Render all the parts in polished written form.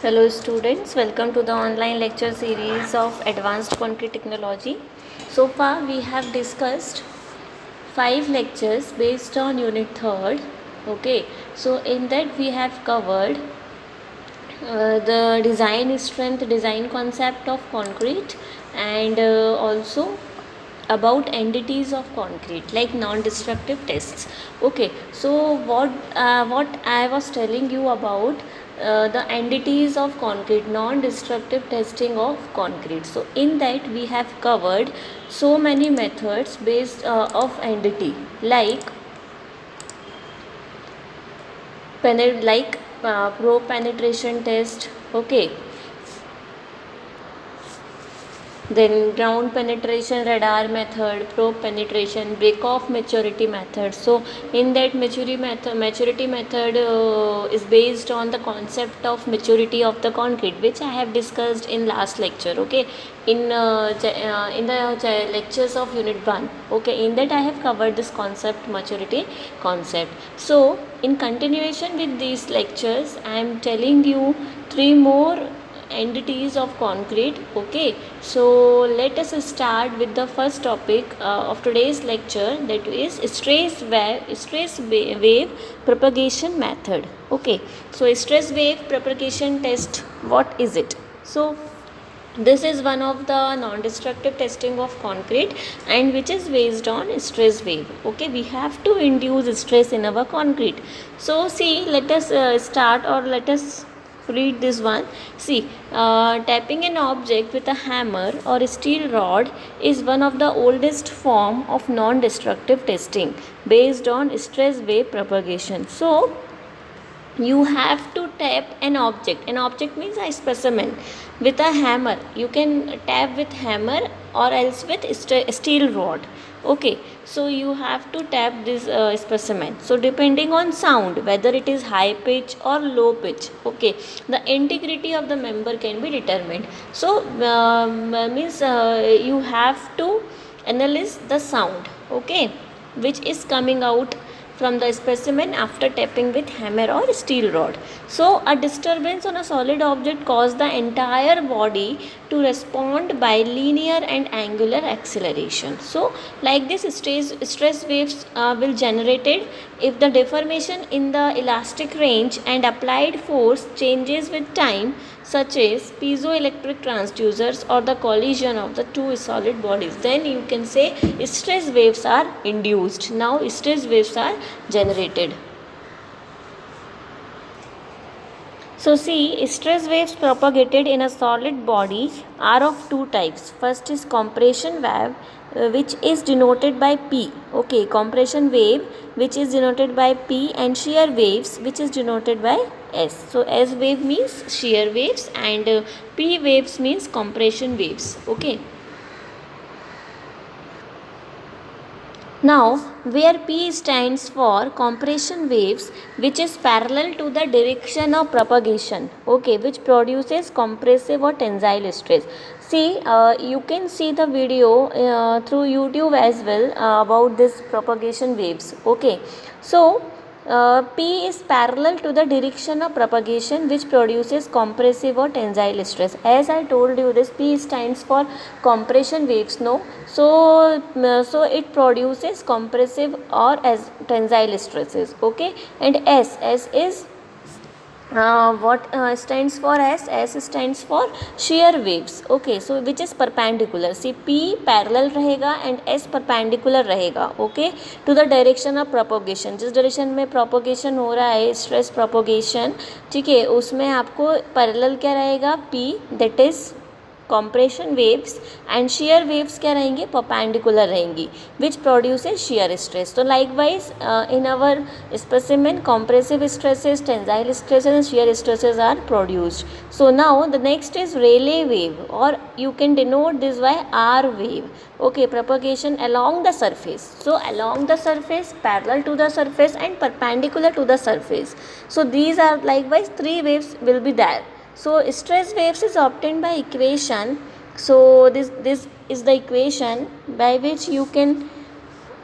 Hello students, welcome to the online lecture series of Advanced Concrete Technology. So far we have discussed 5 lectures based on unit 3rd. Okay, so in that we have covered the design strength, design concept of concrete, and also about entities of concrete like non-destructive tests. Okay, so what I was telling you about the entities of concrete, non-destructive testing of concrete. So in that we have covered so many methods based of entity like probe penetration test. Okay, then ground penetration radar method, probe penetration, break off maturity method. So in that maturity method is based on the concept of maturity of the concrete, which I have discussed in last lecture. Okay, in the lectures of unit 1. Okay, in that I have covered this concept, maturity concept. So in continuation with these lectures I am telling you 3 more entities of concrete. Okay, so let us start with the first topic of today's lecture, that is stress wave propagation method. Okay, so stress wave propagation test, what is it? So this is one of the non-destructive testing of concrete and which is based on stress wave. Okay, we have to induce stress in our concrete. So see, let us start, or let us read this one. See, tapping an object with a hammer or a steel rod is one of the oldest form of non-destructive testing based on stress wave propagation. So you have to tap an object means a specimen with a hammer. You can tap with hammer or else with steel rod. Okay, so you have to tap this specimen. So depending on sound, whether it is high pitch or low pitch, okay, the integrity of the member can be determined. So means you have to analyze the sound, okay, which is coming out from the specimen after tapping with hammer or steel rod. So a disturbance on a solid object causes the entire body to respond by linear and angular acceleration. So like this stress waves will generated if the deformation in the elastic range and applied force changes with time, such as piezoelectric transducers or the collision of the two solid bodies, then you can say stress waves are induced. Now stress waves are generated. So see, stress waves propagated in a solid body are of two types. First is compression wave, which is denoted by P. Okay, compression wave which is denoted by P, and shear waves which is denoted by S. So S wave means shear waves and P waves means compression waves. Okay. Now, where P stands for compression waves, which is parallel to the direction of propagation, okay, which produces compressive or tensile stress. See, you can see the video through YouTube as well about this propagation waves. Okay, so P is parallel to the direction of propagation which produces compressive or tensile stress. As I told you, this P stands for compression waves, no? So it produces compressive or as tensile stresses. Okay, and S is what stands for S? S stands for shear waves. Okay, so which is perpendicular. See, P parallel रहेगा and S perpendicular रहेगा. Okay, to the direction of propagation. जिस direction में propagation हो रहा है, stress propagation, ठीक है, उसमें आपको parallel क्या रहेगा? P, that is compression waves, and shear waves क्या रहेंगी? perpendicular रहेंगी, which produces shear stress. So likewise in our specimen, compressive stresses, tensile stresses and shear stresses are produced. So now the next is Rayleigh wave, or you can denote this by R wave. Okay, propagation along the surface. So along the surface, parallel to the surface and perpendicular to the surface. So these are likewise 3 waves will be there. So stress waves is obtained by equation. So this is the equation by which you can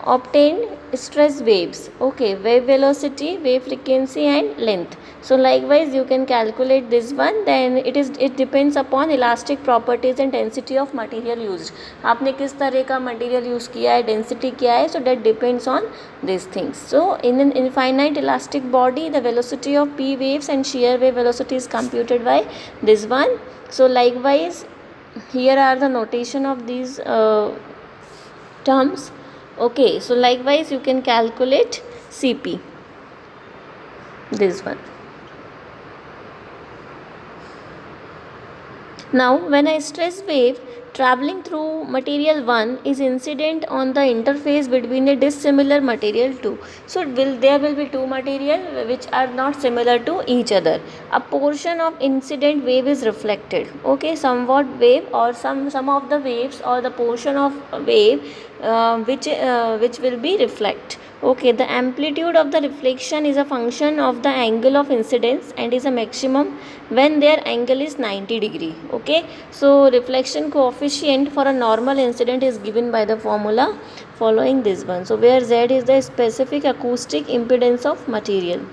obtain stress waves. Okay, wave velocity, wave frequency and length. So likewise you can calculate this one. Then it depends upon elastic properties and density of material used. आपने किस तरह का material use किया है, density क्या है, so that depends on these things. So in an infinite elastic body, the velocity of p waves and shear wave velocity is computed by this one. So likewise here are the notation of these terms. Okay, so likewise you can calculate Cp, this one. Now when a stress wave traveling through material 1 is incident on the interface between a dissimilar material 2, so there will be two material which are not similar to each other. A portion of incident wave is reflected. Okay, somewhat wave or some of the waves or the portion of wave which will be reflect. Okay, the amplitude of the reflection is a function of the angle of incidence and is a maximum when their angle is 90 degree. Okay, so reflection coefficient for a normal incident is given by the formula following this one. So where Z is the specific acoustic impedance of material.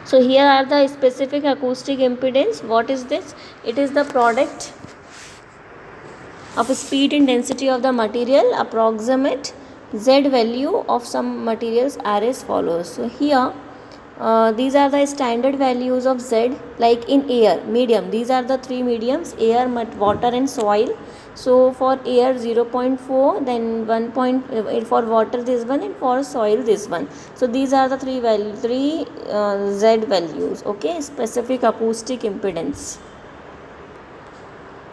So here are the specific acoustic impedance. What is this? It is the product of speed and density of the material. Approximate Z value of some materials are as follows. So here these are the standard values of Z, like in air, medium. These are the three mediums: air, water and soil. So for air 0.4, then 1. For water this one, and for soil this one. So these are the three Z values. Okay, specific acoustic impedance.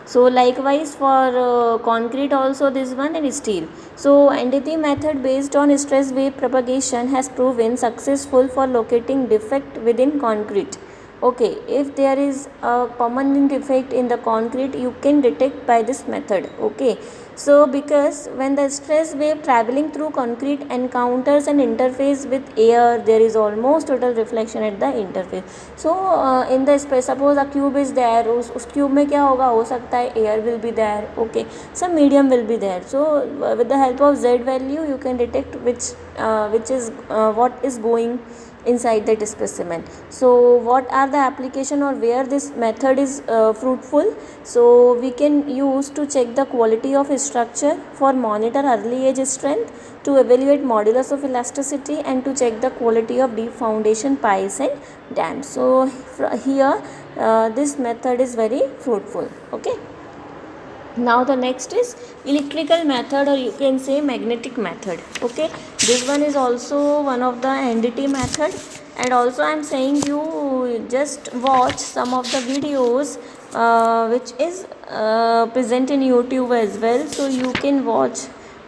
So likewise for concrete also this one, and steel. So NDT method based on stress wave propagation has proven successful for locating defect within concrete. Okay, if there is a permanent defect in the concrete, you can detect by this method. Okay, so because when the stress wave traveling through concrete encounters an interface with air, there is almost total reflection at the interface. So in the space, suppose a cube is there, उस cube में क्या होगा, हो सकता है air will be there. Okay, some medium will be there. So with the help of Z value, you can detect which is what is going inside that specimen. So what are the application or where this method is fruitful? So we can use to check the quality of structure, for monitor early age strength, to evaluate modulus of elasticity, and to check the quality of deep foundation piles and dams. So here this method is very fruitful. Okay. Now the next is electrical method, or you can say magnetic method. Okay, this one is also one of the NDT method, and also I am saying you just watch some of the videos which is present in YouTube as well, so you can watch,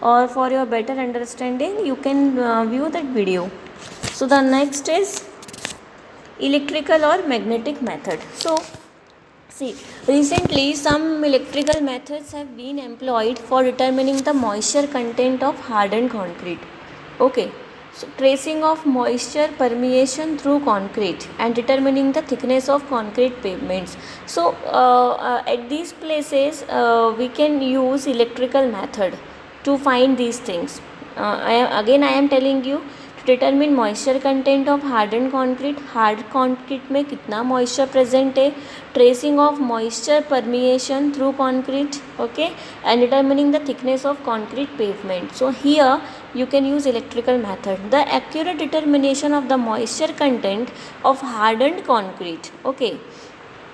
or for your better understanding you can view that video. So the next is electrical or magnetic method. So see, recently some electrical methods have been employed for determining the moisture content of hardened concrete. Okay, so tracing of moisture permeation through concrete and determining the thickness of concrete pavements. So at these places we can use electrical method to find these things. I am telling you, determine moisture content of harden concrete, hard concrete में कितना moisture present है, tracing of moisture permeation through concrete, okay, and determining the thickness of concrete pavement. So here you can use electrical method. The accurate determination of the moisture content of hardened concrete, okay,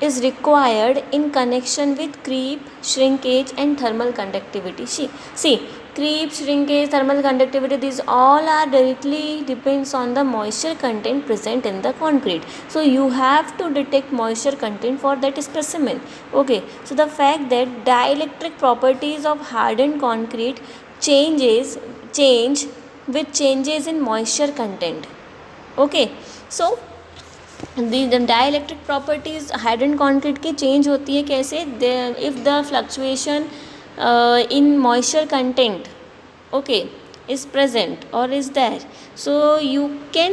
is required in connection with creep, shrinkage and thermal conductivity. See, creep, shrinkage, thermal conductivity, these all are directly depends on the moisture content present in the concrete. So you have to detect moisture content for that specimen. Okay, so the fact that dielectric properties of hardened concrete change with changes in moisture content. Okay, so the dielectric properties hardened concrete की change होती है कैसे, if the fluctuation in moisture content, okay, is present or is there, so you can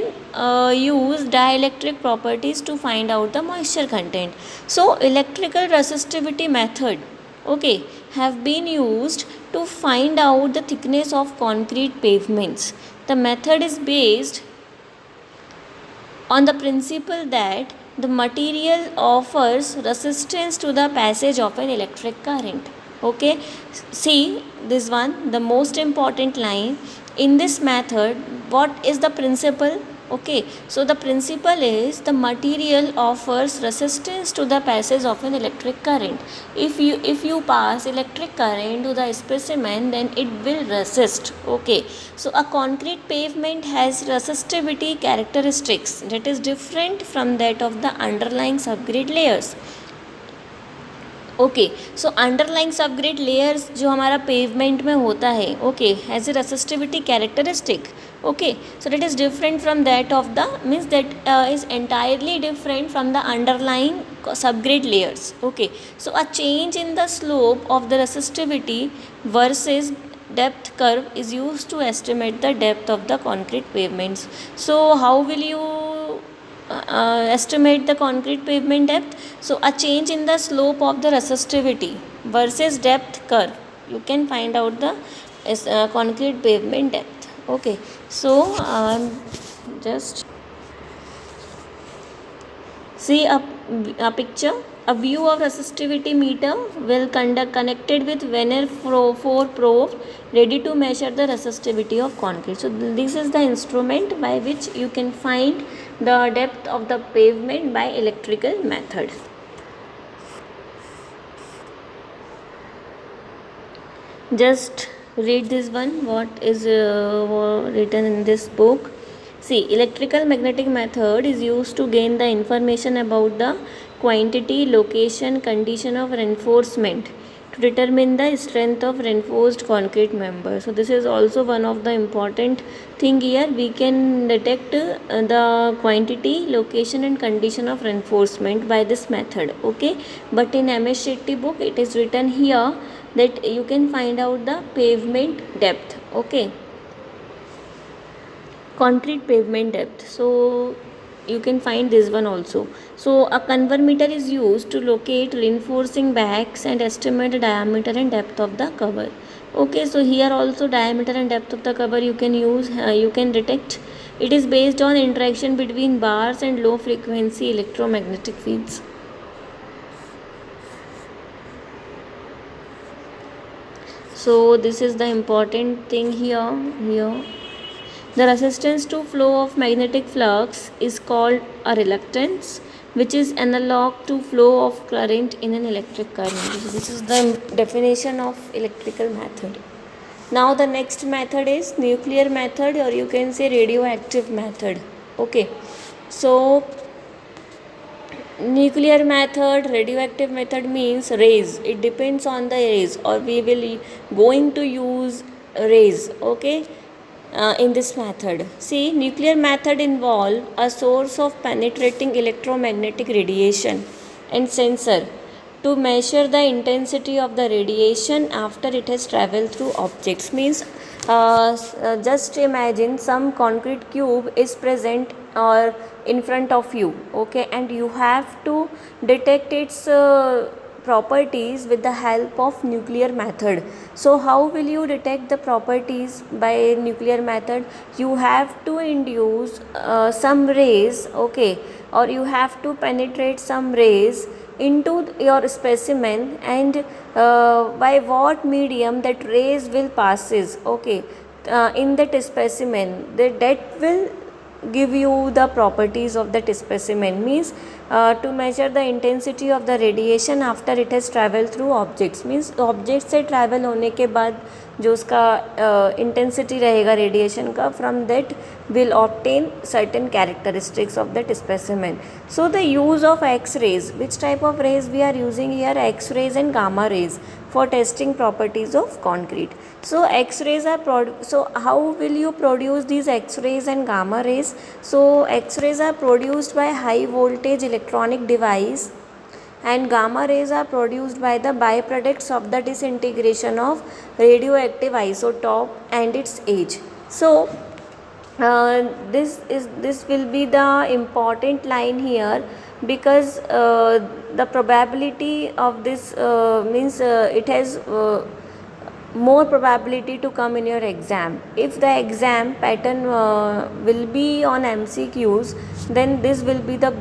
use dielectric properties to find out the moisture content. So electrical resistivity method, okay, have been used to find out the thickness of concrete pavements. The method is based on the principle that the material offers resistance to the passage of an electric current. Okay, see this one, the most important line in this method. What is the principle? Okay, so the principle is the material offers resistance to the passage of an electric current. If you pass electric current to the specimen, then it will resist. Okay, so a concrete pavement has resistivity characteristics that is different from that of the underlying subgrade layers. Okay, so underlying subgrade layers जो हमारा pavement में होता है, okay, has a resistivity characteristic. Okay, so that is different from that of the means that is entirely different from the underlying subgrade layers. Okay, so a change in the slope of the resistivity versus depth curve is used to estimate the depth of the concrete pavements. So how will you estimate the concrete pavement depth? So a change in the slope of the resistivity versus depth curve, you can find out the concrete pavement depth. Okay, so just see a picture. A view of resistivity meter will connected with Vernier 4 probe ready to measure the resistivity of concrete. So this is the instrument by which you can find the depth of the pavement by electrical method. Just read this one, what is written in this book. See, electrical magnetic method is used to gain the information about the quantity, location, condition of reinforcement to determine the strength of reinforced concrete member. So this is also one of the important thing here. We can detect the quantity, location and condition of reinforcement by this method. Okay, but in MS Shetty book it is written here that you can find out the pavement depth. Okay, concrete pavement depth. So you can find this one also. So a convermeter is used to locate reinforcing backs and estimate the diameter and depth of the cover. Okay, so here also diameter and depth of the cover you can use, you can detect. It is based on interaction between bars and low frequency electromagnetic fields. So this is the important thing here. The resistance to flow of magnetic flux is called a reluctance, which is analog to flow of current in an electric current. This is the definition of electrical method. Now the next method is nuclear method, or you can say radioactive method. Okay, so nuclear method, radioactive method means rays. It depends on the rays, or we will going to use rays. Okay, in this method. See, nuclear method involve a source of penetrating electromagnetic radiation and sensor to measure the intensity of the radiation after it has traveled through objects. Means just imagine some concrete cube is present or in front of you. Okay, and you have to detect its properties with the help of nuclear method. So how will you detect the properties by nuclear method? You have to induce some rays, okay, or you have to penetrate some rays into your specimen, and by what medium that rays will passes, okay, in that specimen, that will give you the properties of that specimen. Means to measure the intensity of the radiation after it has traveled through objects. Means object से travel होने के बाद जो उसका intensity रहेगा radiation का, from that will obtain certain characteristics of that specimen. So the use of X-rays, which type of rays we are using here? X-rays and gamma rays for testing properties of concrete. So X-rays are so how will you produce these X-rays and gamma rays? So X-rays are produced by high voltage electronic device, and gamma rays are produced by the byproducts of the disintegration of radioactive isotope and its age. So this will be the important line here, because the probability of this means it has more probability to come in your exam. If the exam pattern will be on MCQs, then this will be the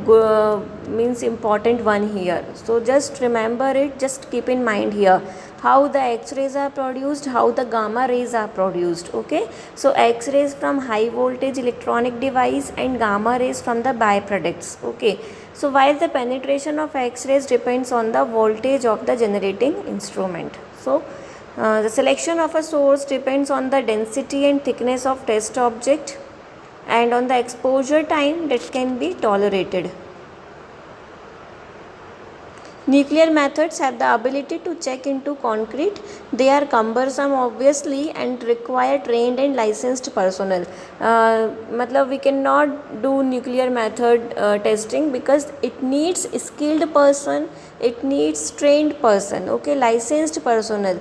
means important one here. So just remember it, just keep in mind here how the X-rays are produced, how the gamma rays are produced. Okay, so X-rays from high voltage electronic device and gamma rays from the byproducts. Okay, so while the penetration of X-rays depends on the voltage of the generating instrument. So the selection of a source depends on the density and thickness of test object and on the exposure time that can be tolerated. Nuclear methods have the ability to check into concrete. They are cumbersome obviously and require trained and licensed personnel. मतलब we cannot do nuclear method testing because it needs skilled person, it needs trained person, okay, licensed personnel.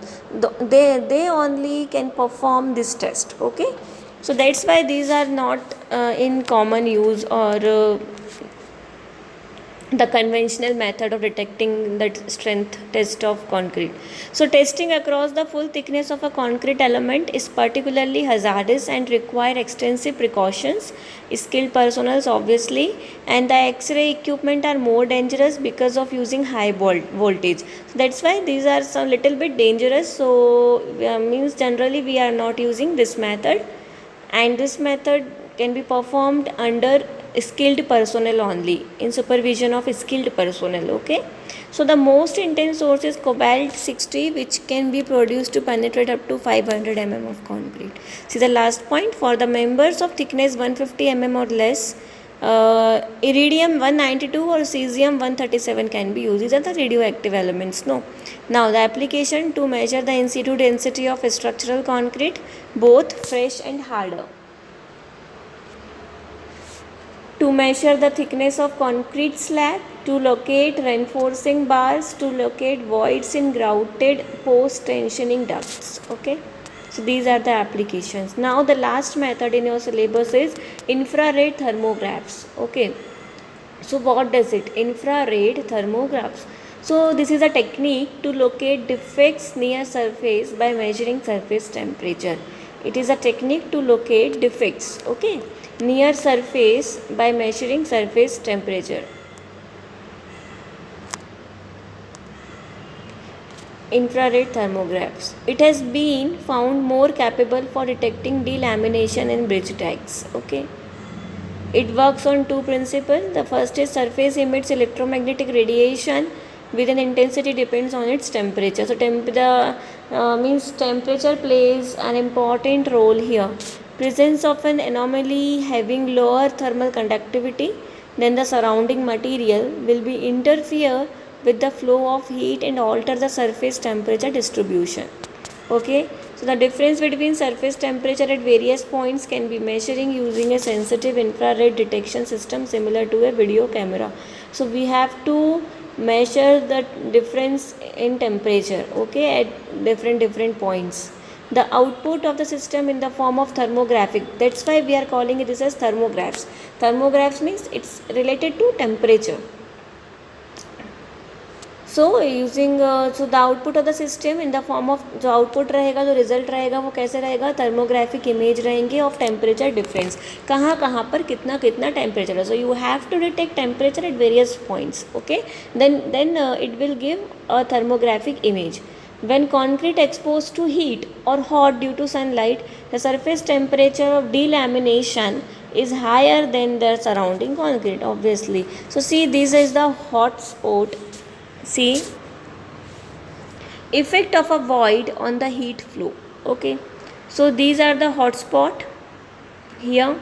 They only can perform this test, okay. So that's why these are not in common use or the conventional method of detecting the strength test of concrete. So testing across the full thickness of a concrete element is particularly hazardous and require extensive precautions, skilled personnel obviously, and the X-ray equipment are more dangerous because of using high voltage. So that's why these are some little bit dangerous. So means generally we are not using this method, and this method can be performed under skilled personnel only, in supervision of skilled personnel. Okay, so the most intense source is cobalt 60, which can be produced to penetrate up to 500 mm of concrete. See the last point, for the members of thickness 150 mm or less, iridium 192 or cesium 137 can be used. These are the radioactive elements. No, now the application to measure the in situ density of structural concrete, both fresh and harder. To measure the thickness of concrete slab, to locate reinforcing bars, to locate voids in grouted post-tensioning ducts. Okay, so these are the applications. Now the last method in your syllabus is infrared thermographs. Okay, so what does it? Infrared thermographs. So this is a technique to locate defects near surface by measuring surface temperature. It is a technique to locate defects, okay, near surface by measuring surface temperature. Infrared thermographs. It has been found more capable for detecting delamination in bridge decks. Okay. It works on two principles. The first is surface emits electromagnetic radiation with an intensity depends on its temperature. So means temperature plays an important role here. Presence of an anomaly having lower thermal conductivity than the surrounding material will be interfere with the flow of heat and alter the surface temperature distribution. Okay, so the difference between surface temperature at various points can be measuring using a sensitive infrared detection system similar to a video camera. So we have to measure the difference in temperature, okay, at different points. The output of the system in the form of thermographic, that's why we are calling it this as thermographs. Thermographs means it's related to temperature. So using so the output of the system in the form of, जो output रहेगा, जो result रहेगा वो कैसे रहेगा, thermographic image रहेंगे of temperature difference, कहाँ कहाँ पर कितना कितना temperature है. So you have to detect temperature at various points, okay, then it will give a thermographic image. When concrete exposed to heat or hot due to sunlight, the surface temperature of delamination is higher than the surrounding concrete, obviously. So see, this is the hot spot. See, effect of a void on the heat flow. Okay, so these are the hot spot here.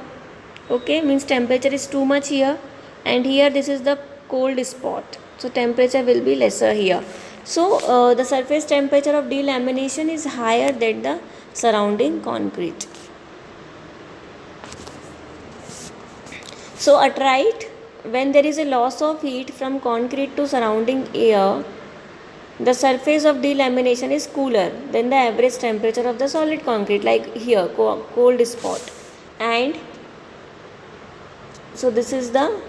Okay, means temperature is too much here, and here this is the cold spot, so temperature will be lesser here. So the surface temperature of delamination is higher than the surrounding concrete. So at right, when there is a loss of heat from concrete to surrounding air, the surface of delamination is cooler than the average temperature of the solid concrete, like here, cold spot. And so this is the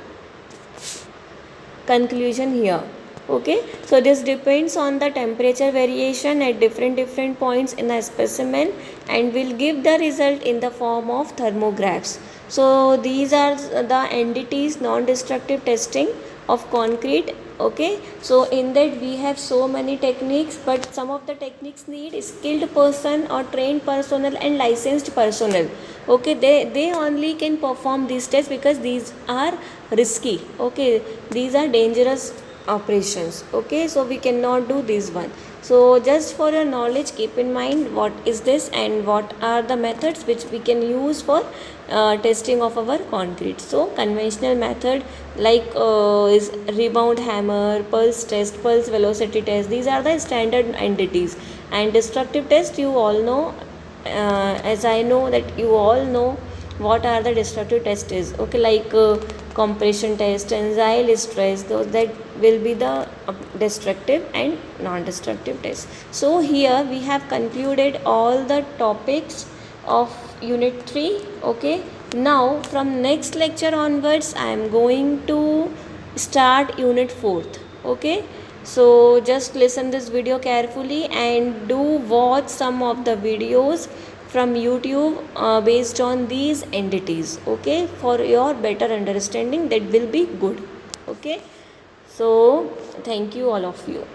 conclusion here. Okay, so this depends on the temperature variation at different points in the specimen and will give the result in the form of thermographs. So these are the entities non-destructive testing of concrete. Okay, so in that we have so many techniques, but some of the techniques need skilled person or trained personnel and licensed personnel. Okay, they only can perform these tests because these are risky. Okay, these are dangerous operations. Okay, so we cannot do this one. So just for your knowledge, keep in mind what is this and what are the methods which we can use for testing of our concrete. So conventional method like is rebound hammer, pulse test, pulse velocity test. These are the standard entities. And destructive test, you all know, as I know that you all know what are the destructive tests is. Okay, like compression test, tensile stress, those that will be the destructive and non-destructive tests. So here we have concluded all the topics of unit 3. Okay, now from next lecture onwards I am going to start unit 4th. Okay, so just listen this video carefully and do watch some of the videos from YouTube based on these entities. Okay, for your better understanding, that will be good. Okay, so thank you all of you.